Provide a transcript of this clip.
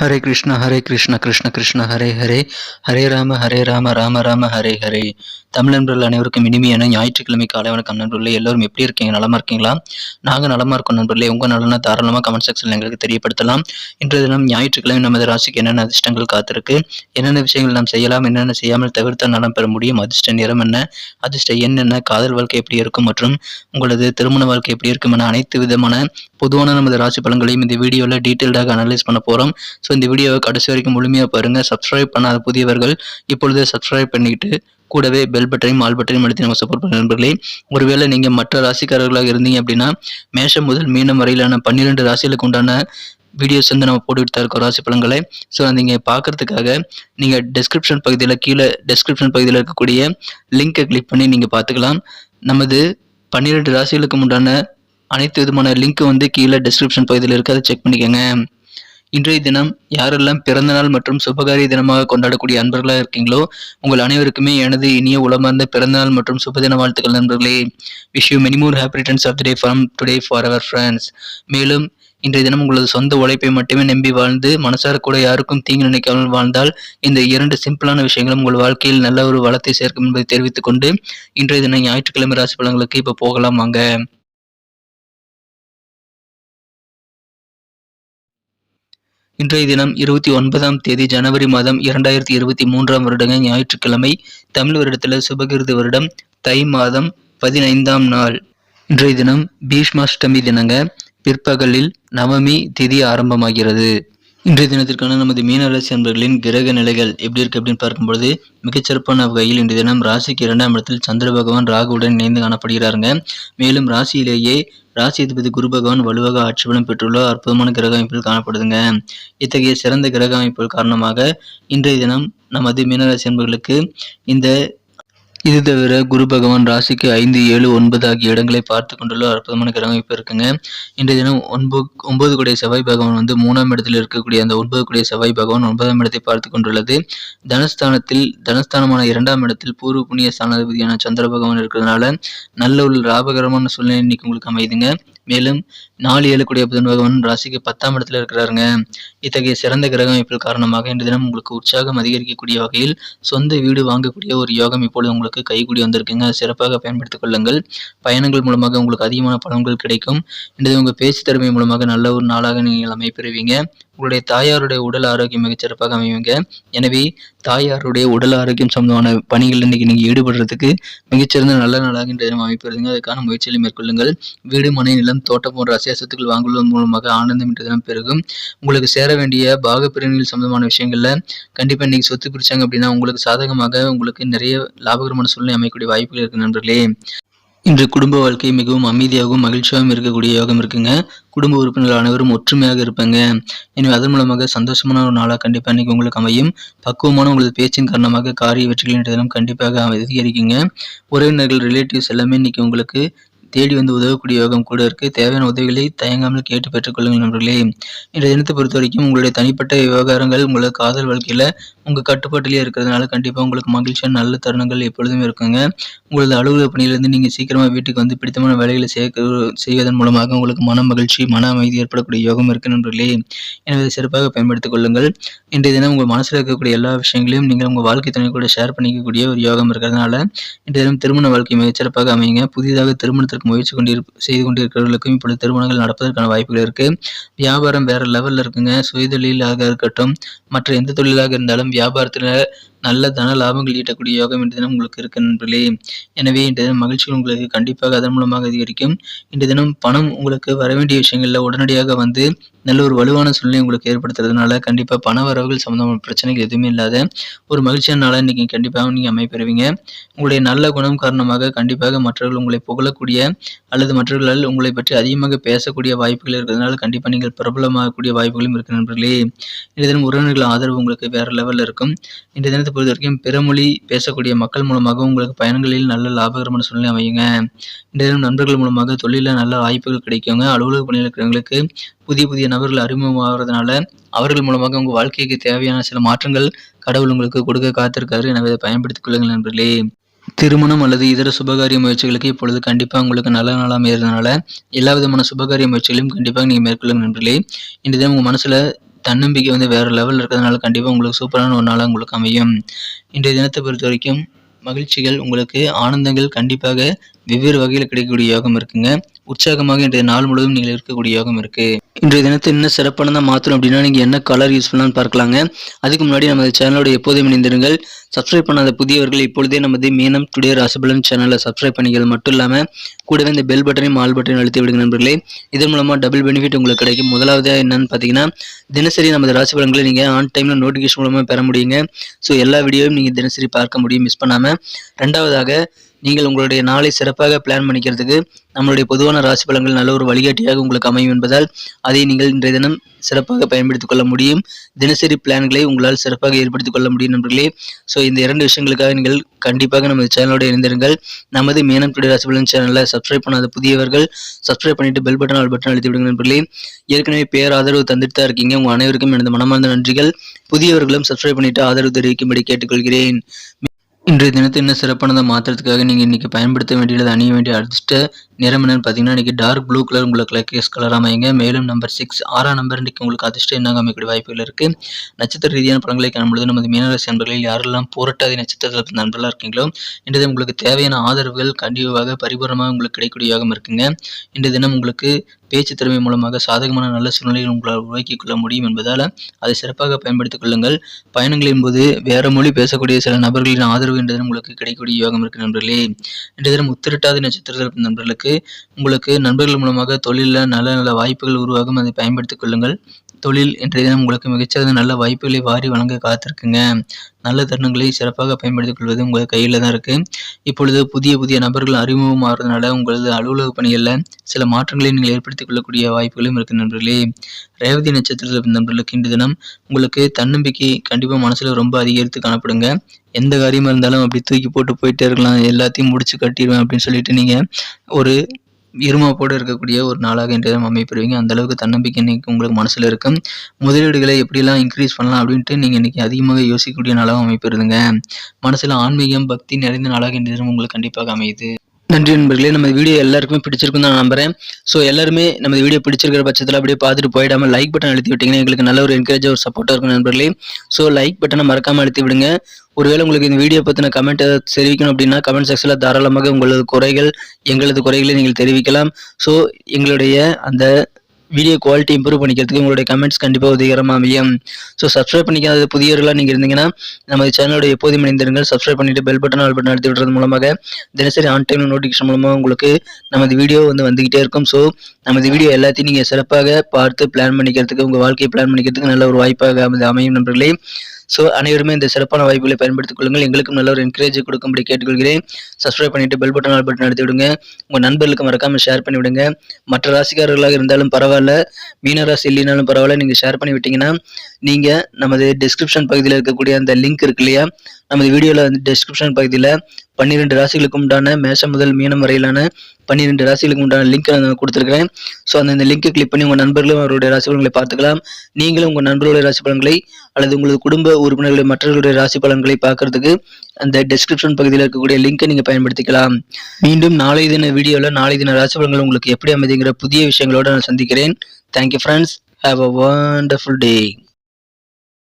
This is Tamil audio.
ஹரே கிருஷ்ணா கிருஷ்ண கிருஷ்ண ஹரே ஹரே, ஹரே ராம ராம ராம ஹரே ஹரே. தமிழ் நண்பர்கள் அனைவருக்கும் இனிமையான ஞாயிற்றுக்கிழமை காலை வணக்கம் நண்பர்களே. எல்லோரும் எப்படி இருக்கீங்க? நலமா இருக்கீங்களா? நாங்கள் நலமா இருக்கோம் நண்பர்களே. உங்கள் நலனை தாராளமாக கமெண்ட் செக்ஷனில் எங்களுக்கு தெரியப்படுத்தலாம். இன்றைய தினம் ஞாயிற்றுக்கிழமை நமது ராசிக்கு என்னென்ன அதிர்ஷ்டங்கள் காத்திருக்கு, என்னென்ன விஷயங்கள் நாம் செய்யலாம், என்னென்ன செய்யாமல் தவிர்த்தால் நலம் பெற முடியும், அதிர்ஷ்ட நிறம் என்ன, அதிர்ஷ்ட எண் என்ன, காதல் வாழ்க்கை எப்படி இருக்கும் மற்றும் உங்களது திருமண வாழ்க்கை எப்படி இருக்கும் என அனைத்து விதமான பொதுவான நமது ராசி பலன்களையும் இந்த வீடியோவில் டீட்டெயில்டாக அனலைஸ் பண்ண போகிறோம். ஸோ இந்த வீடியோவை கடைசி வரைக்கும் முழுமையாக பாருங்கள். சப்ஸ்கிரைப் பண்ணாத புதியவர்கள் இப்பொழுதே சப்ஸ்கிரைப் பண்ணிக்கிட்டு கூடவே பெல் பட்டனையும் ஆல் பட்டனையும் அழுத்தி நம்ம சப்போர்ட் பண்ண நண்பர்களே. ஒருவேளை நீங்கள் மற்ற ராசிக்காரர்களாக இருந்தீங்க அப்படின்னா மேஷம் முதல் மீனம் வரையிலான 12 ராசிகளுக்கு உண்டான வீடியோஸ் வந்து நம்ம போட்டுக்கிட்டு தான் இருக்கோம் ராசி பலன்களை. ஸோ நீங்கள் பார்க்கறதுக்காக நீங்கள் டெஸ்கிரிப்ஷன் பகுதியில் கீழே டெஸ்கிரிப்ஷன் பகுதியில் இருக்கக்கூடிய லிங்கை கிளிக் பண்ணி நீங்கள் பார்த்துக்கலாம். நமது 12 ராசிகளுக்கு உண்டான அனைத்து விதமான லிங்க் வந்து கீழே டெஸ்கிரிப்ஷன் பகுதியில் இருக்குது, அதை செக் பண்ணிக்கோங்க. இன்றைய தினம் யாரெல்லாம் பிறந்தநாள் மற்றும் சுபகாரிய தினமாக கொண்டாடக்கூடிய அன்பர்களாக இருக்கீங்களோ உங்கள் அனைவருக்குமே எனது இனிய உளமார்ந்த பிறந்தநாள் மற்றும் சுபதின வாழ்த்துக்கள் நண்பர்களே. Wish you many more happy returns of the day from today for our friends. மேலும் இன்றைய தினம் உங்களது சொந்த உழைப்பை மட்டுமே நம்பி வாழ்ந்து மனசார கூட யாருக்கும் தீங்கு நினைக்காமல் வாழ்ந்தால் இந்த 2 சிம்பிளான விஷயங்களும் உங்கள் வாழ்க்கையில் நல்ல ஒரு வளத்தை சேர்க்கும் என்பதை தெரிவித்துக் கொண்டு இன்றைய தினம் ஞாயிற்றுக்கிழமை ராசி பலன்களுக்கு இப்போ போகலாம் வாங்க. இன்றைய தினம் 29ஆம் தேதி ஜனவரி மாதம் 2023ஆம் வருடங்க ஞாயிற்றுக்கிழமை. தமிழ் வருடத்தில் சுபகிருது வருடம் தை மாதம் 15ஆம் நாள். இன்றைய தினம் பீஷ்மாஷ்டமி தினங்க. பிற்பகலில் நவமி திதி ஆரம்பமாகிறது. இன்றைய தினத்திற்கான நமது மீனராசி அன்பர்களின் கிரக நிலைகள் எப்படி இருக்கு அப்படின்னு பார்க்கும்பொழுது மிகச்சிறப்பான வகையில் இன்றைய தினம் ராசிக்கு 2ஆம் இடத்தில் சந்திர பகவான் ராகுவுடன் இணைந்து காணப்படுகிறாருங்க. மேலும் ராசியிலேயே ராசி அதிபதி குரு பகவான் வலுவாக ஆட்சி பலம் பெற்றுள்ள அற்புதமான கிரக அமைப்பில் காணப்படுதுங்க. இத்தகைய சிறந்த கிரக அமைப்புகள் காரணமாக இன்றைய தினம் நமது மீனராசி அன்பர்களுக்கு இது தவிர குரு பகவான் ராசிக்கு 5, 7, 9 ஆகிய இடங்களை பார்த்து கொண்டுள்ள அற்புதமான கிரக அமைப்பு இருக்குங்க. இன்றைய தினம் 9 கூடிய செவ்வாய் பகவான் வந்து 3ஆம் இடத்தில் இருக்கக்கூடிய அந்த 9 கூடிய செவ்வாய் பகவான் 9ஆம் இடத்தை பார்த்து கொண்டுள்ளது. தனஸ்தானமான 2ஆம் இடத்தில் பூர்வ புண்ணிய ஸ்தானாதிபதியான சந்திர பகவான் இருக்கிறதுனால நல்ல ஒரு லாபகரமான சூழ்நிலை இன்னைக்கு உங்களுக்கு அமையுதுங்க. மேலும் 4, 7 கூடிய புதன் பகவான் ராசிக்கு 10ஆம் இடத்துல இருக்கிறாருங்க. இத்தகைய சிறந்த கிரக அமைப்பில் காரணமாக இன்றைய தினம் உங்களுக்கு உற்சாகம் அதிகரிக்கக்கூடிய வகையில் சொந்த வீடு வாங்கக்கூடிய ஒரு யோகம் இப்பொழுது உங்களுக்கு கைகூடி வந்திருக்குங்க. சிறப்பாக பயன்படுத்திக் கொள்ளுங்கள். பயணங்கள் மூலமாக உங்களுக்கு அதிகமான பலன்கள் கிடைக்கும். இன்றைய உங்கள் பேச்சு திறமை மூலமாக நல்ல ஒரு நாளாக நீங்கள் அமைப்பெறுவீங்க. உங்களுடைய தாயாருடைய உடல் ஆரோக்கியம் மிகச்சிறப்பாக அமைவீங்க. எனவே தாயாருடைய உடல் ஆரோக்கியம் சம்பந்தமான பணிகள் இன்னைக்கு நீங்கள் ஈடுபடுறதுக்கு மிகச்சிறந்த நல்ல நாளாக இன்றைய தினம் அமைப்பெறுவீங்க. அதுக்கான முயற்சிகளை மேற்கொள்ளுங்கள். வீடு, மனை, நிலம், தோட்டம் போன்ற அசையா சொத்துக்கள் வாங்குவதன் மூலமாக ஆனந்தம் இன்றைய தினம் பெருகும். உங்களுக்கு சேர வேண்டிய பாகப்பிரிவினைகள் சம்பந்தமான விஷயங்கள்ல கண்டிப்பா இன்னைக்கு சொத்து பிரிச்சாங்க அப்படின்னா உங்களுக்கு சாதகமாக உங்களுக்கு நிறைய லாபகரமான சூழ்நிலை அமைக்கக்கூடிய வாய்ப்புகள் இருக்கு நண்பர்களே. இன்று குடும்ப வாழ்க்கை மிகவும் அமைதியாகவும் மகிழ்ச்சியாகவும் இருக்கக்கூடிய யோகம் இருக்குங்க. குடும்ப உறுப்பினர்கள் அனைவரும் ஒற்றுமையாக இருப்பாங்க. எனவே அதன் மூலமாக சந்தோஷமான ஒரு நாளாக கண்டிப்பாக இன்னைக்கு உங்களுக்கு அமையும். பக்குவமான உங்களது பேச்சின் காரணமாக காரிய வெற்றிகள் இன்றைய தினம் கண்டிப்பாக அதிகரிக்குங்க. உறவினர்கள், ரிலேட்டிவ்ஸ் எல்லாமே இன்னைக்கு உங்களுக்கு தேடி வந்து உதவக்கூடிய யோகம் கூட இருக்கு. தேவையான உதவிகளை தயங்காமல் கேட்டு பெற்றுக்கொள்ளுங்கள் நண்பர்களே. இன்றைய தினத்தை பொறுத்த வரைக்கும் உங்களுடைய தனிப்பட்ட விவகாரங்கள் உங்களோட காதல் வாழ்க்கையில உங்க கட்டுப்பாட்டிலேயே இருக்கிறதுனால கண்டிப்பா உங்களுக்கு மகிழ்ச்சியான நல்ல தருணங்கள் எப்பொழுதுமே இருக்குங்க. உங்களது அலுவலக பணியிலிருந்து நீங்க சீக்கிரமா வீட்டுக்கு வந்து பிடித்தமான வேலைகளை செய்வதன் மூலமாக உங்களுக்கு மன மகிழ்ச்சி, மன அமைதி ஏற்படக்கூடிய யோகம் இருக்கு நண்பர்களே. எனவே சிறப்பாக பயன்படுத்திக் கொள்ளுங்கள். இன்றைய தினம் உங்கள் மனசுல இருக்கக்கூடிய எல்லா விஷயங்களையும் நீங்கள் உங்க வாழ்க்கை துணை கூட ஷேர் பண்ணிக்கக்கூடிய ஒரு யோகம் இருக்கிறதுனால இன்றைய தினம் திருமண வாழ்க்கை மிகச்சிறப்பாக அமையுங்க. புதிதாக திருமணத்திற்கு முயற்சி செய்து கொண்டிருக்கிறவர்களுக்கும் இப்பொழுது திருமணங்கள் நடப்பதற்கான வாய்ப்புகள் இருக்கு. வியாபாரம் வேற லெவல்ல இருக்குங்க. சுயதொழிலாக இருக்கட்டும், மற்ற எந்த தொழிலாக இருந்தாலும் வியாபாரத்துல நல்ல தன லாபங்கள் ஈட்டக்கூடிய யோகம் இன்றைய தினம் உங்களுக்கு இருக்கு நண்பர்களே. எனவே இன்றைய தினம் மகிழ்ச்சிகள் உங்களுக்கு கண்டிப்பாக அதன் மூலமாக அதிகரிக்கும். இன்றைய தினம் பணம் உங்களுக்கு வர வேண்டிய விஷயங்கள்ல உடனடியாக வந்து நல்ல ஒரு வலுவான சூழ்நிலை உங்களுக்கு ஏற்படுத்துறதுனால கண்டிப்பா பண வரவுகள் சம்பந்தமான பிரச்சனைகள் எதுவுமே இல்லாத ஒரு மகிழ்ச்சியான நாளா இன்னைக்கு கண்டிப்பாக நீங்க அமைப்பெறுவீங்க. உங்களுடைய நல்ல குணம் காரணமாக கண்டிப்பாக மற்றவர்கள் உங்களை புகழக்கூடிய அல்லது மற்றவர்களால் உங்களை பற்றி அதிகமாக பேசக்கூடிய வாய்ப்புகள் இருக்கிறதுனால கண்டிப்பா நீங்கள் பிரபலமாகக்கூடிய வாய்ப்புகளும் இருக்கு நண்பர்களே. இன்றைய தினம் உறவினர்கள் ஆதரவு உங்களுக்கு வேற லெவல்ல இருக்கும். இன்றைய தினத்தை பொறுத்த வரைக்கும் பிறமொழி பேசக்கூடிய மக்கள் மூலமாக உங்களுக்கு பயணங்களில் நல்ல லாபகரமான சூழ்நிலை அமையுங்க. இன்றைய தினம் நண்பர்கள் மூலமாக தொழிலில் நல்ல வாய்ப்புகள் கிடைக்குங்க. அலுவலக பணியில் இருக்கிறவங்களுக்கு புதிய நபர்கள் அறிமுகமாகிறதுனால அவர்கள் மூலமாக உங்கள் வாழ்க்கைக்கு தேவையான சில மாற்றங்கள் கடவுள் உங்களுக்கு கொடுக்க காத்திருக்காரு. எனவே அதை பயன்படுத்திக் கொள்ளுங்கள் நண்பர்களே. திருமணம் அல்லது இதர சுபகாரிய முயற்சிகளுக்கு இப்பொழுது கண்டிப்பாக உங்களுக்கு நல்ல நாளாக அமைகிறதுனால எல்லா விதமான சுபகாரிய முயற்சிகளையும் கண்டிப்பாக நீங்கள் மேற்கொள்ளுங்க நண்பர்களே. இன்றைய தினம் உங்கள் மனசுல தன்னம்பிக்கை வந்து வேற லெவல்ல இருக்கிறதுனால கண்டிப்பா உங்களுக்கு சூப்பரான ஒரு நாளா உங்களுக்கு அமையும். இன்றைய தினத்தை பொறுத்தவரைக்கும் மகிழ்ச்சிகள் உங்களுக்கு ஆனந்தங்கள் கண்டிப்பாக வெவ்வேறு வகையில கிடைக்கக்கூடிய யோகம் இருக்குங்க. உற்சாகமாக இன்றைய நாள் முழுவதும் நீங்கள் இருக்கக்கூடிய யோகம் இருக்கு. இன்றைய தினத்தை இன்னும் சிறப்பானதா மாற்றணும் அப்படின்னா நீங்க என்ன கலர் யூஸ் பண்ணலாம்னு பார்க்கலாங்க. அதுக்கு முன்னாடி நமது சேனலோட எப்போதும் இணைந்திருங்கள். சப்ஸ்கிரைப் பண்ணாத புதியவர்கள் இப்பொழுதே நமது மீனம் டுடே ராசிபலன் சேனலை சப்ஸ்கிரைப் பண்ணிக்கிறது மட்டும் இல்லாம கூடவே இந்த பெல் பட்டனையும் ஆல் பட்டனையும் அழுத்தி விடுங்க நண்பர்களே. இதன் மூலமா டபுள் பெனிஃபிட் உங்களுக்கு கிடைக்கும். முதலாவது என்னன்னு பார்த்தீங்கன்னா தினசரி நமது ராசி பலன்களை நீங்க ஆன் டைம்ல நோட்டிஃபிகேஷன் மூலமா பெற முடியுங்க. ஸோ எல்லா வீடியோவும் நீங்க தினசரி பார்க்க முடியும் மிஸ் பண்ணாம. ரெண்டாவதாக நீங்கள் உங்களுடைய நாளை சிறப்பாக பிளான் பண்ணிக்கிறதுக்கு நம்மளுடைய பொதுவான ராசி பலன்கள் நல்ல ஒரு வழிகாட்டியாக உங்களுக்கு அமையும் என்பதால் அதை நீங்கள் இன்றைய தினம் சிறப்பாக பயன்படுத்திக் கொள்ள முடியும். தினசரி பிளான்களை உங்களால் சிறப்பாக ஏற்படுத்திக் கொள்ள முடியும் நண்பர்களே. ஸோ இந்த 2 விஷயங்களுக்காக நீங்கள் கண்டிப்பாக நமது சேனலோட இணைந்திருங்கள். நமது மீனம் டுடே ராசி பலன் சேனலை சப்ஸ்கிரைப் பண்ணாத புதியவர்கள் சப்ஸ்கிரைப் பண்ணிட்டு பெல் பட்டன் ஆல் பட்டன் அழுத்தி விடுங்க நண்பர்களே. ஏற்கனவே ஆதரவு தந்துட்டு தான் இருக்கீங்க. உங்க அனைவருக்கும் எனது மனமார்ந்த நன்றிகள். புதியவர்களும் சப்ஸ்கிரைப் பண்ணிட்டு ஆதரவு தெரிவிக்கும்படி கேட்டுக்கொள்கிறேன். இன்றைய தினத்தை இன்னும் சிறப்பானதை மாற்றுறதுக்காக நீங்கள் இன்றைக்கி பயன்படுத்த வேண்டியது அணிய வேண்டிய அடுத்த நிறம் என்னன்னு பார்த்தீங்கன்னா இன்றைக்கி டார்க் ப்ளூ கலர் உங்களுக்கு லக்கேஸ் கலர் அமைங்க. மேலும் நம்பர் 6 6ஆம் நம்பர் இன்றைக்கி உங்களுக்கு அதிர்ஷ்டம் என்னாக அமைக்கக்கூடிய வாய்ப்புகள் இருக்குது. நட்சத்திர ரீதியான பலன்களை காணும்பொழுது நமது மீனராசி நண்பர்களில் யாரெல்லாம் போராட்டாதி நட்சத்திரத்தில் நண்பர்களாக இருக்கீங்களோ இன்றைய தினம் உங்களுக்கு தேவையான ஆதரவுகள் கண்டிப்பாக பரிபூர்ணமாக உங்களுக்கு கிடைக்கக்கூடிய யோகம் இருக்குங்க. இன்றைய தினம் உங்களுக்கு பேச்சு திறமை மூலமாக சாதகமான நல்ல சூழ்நிலையை உங்களால் உருவாக்கிக் கொள்ள முடியும் என்பதால் அதை சிறப்பாக பயன்படுத்திக் கொள்ளுங்கள். பயணங்களின் போது வேற மொழி பேசக்கூடிய சில நபர்களின் ஆதரவு இன்றைய தினம் உங்களுக்கு கிடைக்கக்கூடிய யோகம் இருக்கு நண்பர்களே. இன்றைய தினம் உத்திரட்டாதி நட்சத்திரத்தில் நண்பர்களுக்கு உங்களுக்கு நண்பர்கள் மூலமாக தொழிலில் நல்ல நல்ல வாய்ப்புகள் உருவாகும். அதை பயன்படுத்திக் கொள்ளுங்கள். தொழில் இன்றைய தினம் உங்களுக்கு மிகச்சிறந்த நல்ல வாய்ப்புகளை வாரி வழங்க காத்திருக்குங்க. நல்ல தருணங்களை சிறப்பாக பயன்படுத்திக் கொள்வது உங்கள் கையில் தான் இருக்கு. இப்பொழுது புதிய புதிய நபர்கள் அறிமுகம் ஆகிறதுனால உங்களது அலுவலக பணிகளில் சில மாற்றங்களை நீங்கள் ஏற்படுத்திக் கொள்ளக்கூடிய வாய்ப்புகளும் இருக்கு நண்பர்களே. ரேவதி நட்சத்திரத்தில் நண்பர்களுக்கு இன்று தினம் உங்களுக்கு தன்னம்பிக்கை கண்டிப்பாக மனசுல ரொம்ப அதிகரித்து காணப்படுங்க. எந்த காரியமா இருந்தாலும் அப்படி தூக்கி போட்டு போயிட்டே இருக்கலாம், எல்லாத்தையும் முடிச்சு கட்டிடுவேன் அப்படின்னு சொல்லிட்டு நீங்க ஒரு இருமாப்போடு இருக்கக்கூடிய ஒரு நாளாக இன்றைய தினம் அமைப்பெறுவீங்க. அந்த அளவுக்கு தன்னம்பிக்கை இன்னைக்கு உங்களுக்கு மனசுல இருக்கும். முதலீடுகளை எப்படிலாம் இன்க்ரீஸ் பண்ணலாம் அப்படின்ட்டு நீங்க இன்னைக்கு அதிகமாக யோசிக்கக்கூடிய நாளாக அமைப்பெறுதுங்க. மனசுல ஆன்மீகம் பக்தி நிறைந்த நாளாக இன்றைய தினம் உங்களுக்கு கண்டிப்பாக அமையுது. நன்றி நண்பர்களே. நம்ம வீடியோ எல்லாருக்குமே பிடிச்சிருக்குன்னு தான் நான் நம்புறேன். ஸோ எல்லாருமே நம்ம வீடியோ பிடிச்சிருக்கிற பட்சத்தில் அப்படியே பார்த்துட்டு போயிடாமல் லைக் பட்டன் அழுத்தி விட்டீங்கன்னா எங்களுக்கு நல்ல ஒரு என்கரேஜாக ஒரு சப்போர்ட்டாக இருக்கும் நண்பர்களே. ஸோ லைக் பட்டனை மறக்காமல் அழுத்தி விடுங்க. ஒருவேளை உங்களுக்கு இந்த வீடியோ பற்றின கமெண்ட் ஏதாவது தெரிவிக்கணும் அப்படின்னா கமெண்ட் செக்ஷனில் தாராளமாக உங்களது குறைகள் எங்களது குறைகளை நீங்கள் தெரிவிக்கலாம். ஸோ எங்களுடைய அந்த வீடியோ குவாலிட்டி இம்ப்ரூவ் பண்ணிக்கிறதுக்கு உங்களுடைய கமெண்ட்ஸ் கண்டிப்பாக உதவிகரமாக அமையும். ஸோ சப்ஸ்கிரைப் பண்ணிக்காத புதியவர்களாக நீங்கள் இருந்தீங்கன்னா நம்ம சேனலோட எப்போதும் இணைந்திருங்கள். சப்ஸ்கிரைப் பண்ணிட்டு பெல் பட்டன் ஆல் பட்டன் அழுத்தி விடுறது மூலமாக தினசரி ஆன் டைம் நோட்டிஃபிகேஷன் மூலமாக உங்களுக்கு நமது வீடியோ வந்துகிட்டே இருக்கும். ஸோ நமது வீடியோ எல்லாத்தையும் நீங்கள் சிறப்பாக பார்த்து பிளான் பண்ணிக்கிறதுக்கு உங்கள் வாழ்க்கையை பிளான் பண்ணிக்கிறதுக்கு நல்ல ஒரு வாய்ப்பாக அமையும் நண்பர்களே. ஸோ அனைவருமே இந்த சிறப்பான வாய்ப்புகளை பயன்படுத்திக் கொள்ளுங்கள். எங்களுக்கும் நல்ல ஒரு என்கரேஜ் கொடுக்கும்படி கேட்டுக்கொள்கிறேன். சப்ஸ்கிரைப் பண்ணிட்டு பெல் பட்டன் ஆல் பட்டன் அழுத்தி விடுங்க. உங்கள் நண்பர்களுக்கு மறக்காமல் ஷேர் பண்ணி விடுங்க. மற்ற ராசிக்காரர்களாக இருந்தாலும் பரவாயில்ல, மீனராசி இல்லைனாலும் பரவாயில்ல, நீங்கள் ஷேர் பண்ணி விட்டீங்கன்னா நீங்கள் நமது டிஸ்கிரிப்ஷன் பகுதியில் இருக்கக்கூடிய அந்த லிங்க் இருக்கு இல்லையா, நமது வீடியோவில் வந்து டிஸ்கிரிப்ஷன் பகுதியில் 12 ராசிகளுக்கு உண்டான மேஷம் முதல் மீனம் வரையிலான 12 ராசிகளுக்கு உண்டான லிங்க் நான் கொடுத்துருக்கிறேன். ஸோ அந்த லிங்கை கிளிக் பண்ணி உங்கள் நண்பர்களும் அவருடைய ராசி பலன்களை பார்த்துக்கலாம். நீங்களும் உங்கள் நண்பர்களுடைய ராசி பலன்களை அல்லது உங்களது குடும்ப உறுப்பினர்களுடைய மற்றவர்களுடைய ராசி பலன்களை பார்க்கறதுக்கு அந்த டிஸ்கிரிப்ஷன் பகுதியில் இருக்கக்கூடிய லிங்கை நீங்கள் பயன்படுத்திக்கலாம். மீண்டும் நாளை தின வீடியோவில் நாளை தின ராசி பலன்கள் உங்களுக்கு எப்படி அமைதிங்கிற புதிய விஷயங்களோடு நான் சந்திக்கிறேன். Thank you friends. Have a wonderful day.